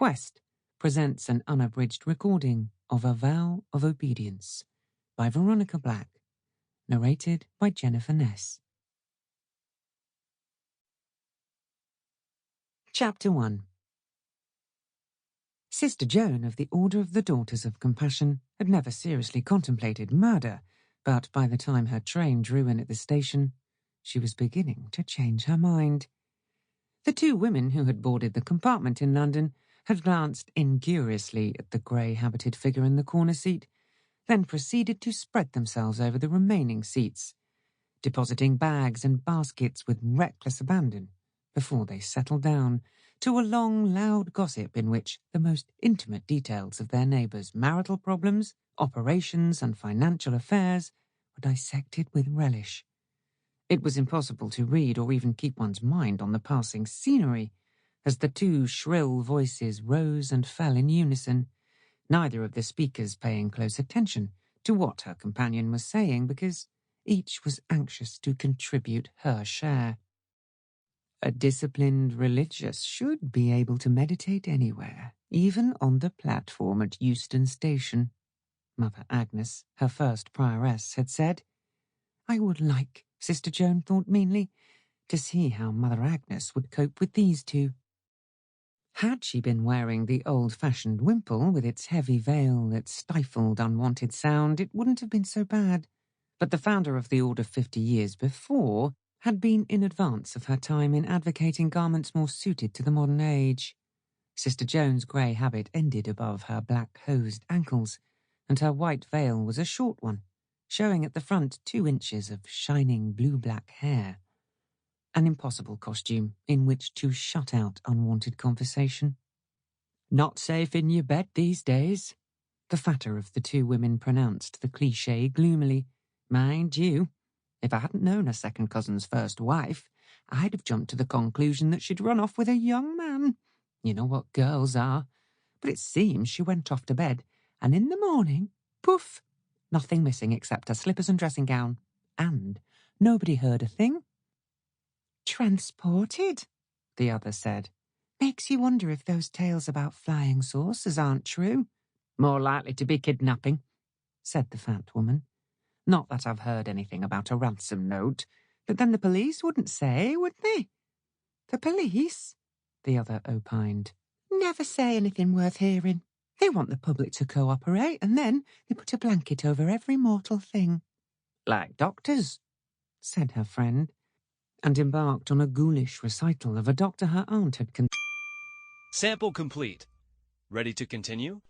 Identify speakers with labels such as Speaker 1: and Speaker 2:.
Speaker 1: Quest presents an unabridged recording of A Vow of Obedience by Veronica Black, narrated by Jennifer Ness. Chapter 1. Sister Joan of the Order of the Daughters of Compassion had never seriously contemplated murder, but by the time her train drew in at the station, she was beginning to change her mind. The two women who had boarded the compartment in London had glanced incuriously at the grey-habited figure in the corner seat, then proceeded to spread themselves over the remaining seats, depositing bags and baskets with reckless abandon before they settled down to a long, loud gossip in which the most intimate details of their neighbours' marital problems, operations and financial affairs were dissected with relish. It was impossible to read or even keep one's mind on the passing scenery, as the two shrill voices rose and fell in unison, neither of the speakers paying close attention to what her companion was saying because each was anxious to contribute her share. A disciplined religious should be able to meditate anywhere, even on the platform at Euston Station, Mother Agnes, her first prioress, had said. I would like, Sister Joan thought meanly, to see how Mother Agnes would cope with these two. Had she been wearing the old-fashioned wimple with its heavy veil that stifled unwanted sound, it wouldn't have been so bad. But the founder of the order 50 years before had been in advance of her time in advocating garments more suited to the modern age. Sister Joan's grey habit ended above her black-hosed ankles, and her white veil was a short one, showing at the front 2 inches of shining blue-black hair. An impossible costume in which to shut out unwanted conversation. Not safe in your bed these days, the fatter of the two women pronounced the cliché gloomily. Mind you, if I hadn't known her second cousin's first wife, I'd have jumped to the conclusion that she'd run off with a young man. You know what girls are. But it seems she went off to bed, and in the morning, poof, nothing missing except her slippers and dressing gown. And nobody heard a thing. Transported, the other said. Makes you wonder if those tales about flying saucers aren't true. More likely to be kidnapping, said the fat woman. Not that I've heard anything about a ransom note, but then the police wouldn't say, would they? The police? The other opined. Never say anything worth hearing. They want the public to cooperate, and then they put a blanket over every mortal thing. Like doctors, said her friend, and embarked on a ghoulish recital of a doctor her aunt had
Speaker 2: Sample complete. Ready to continue?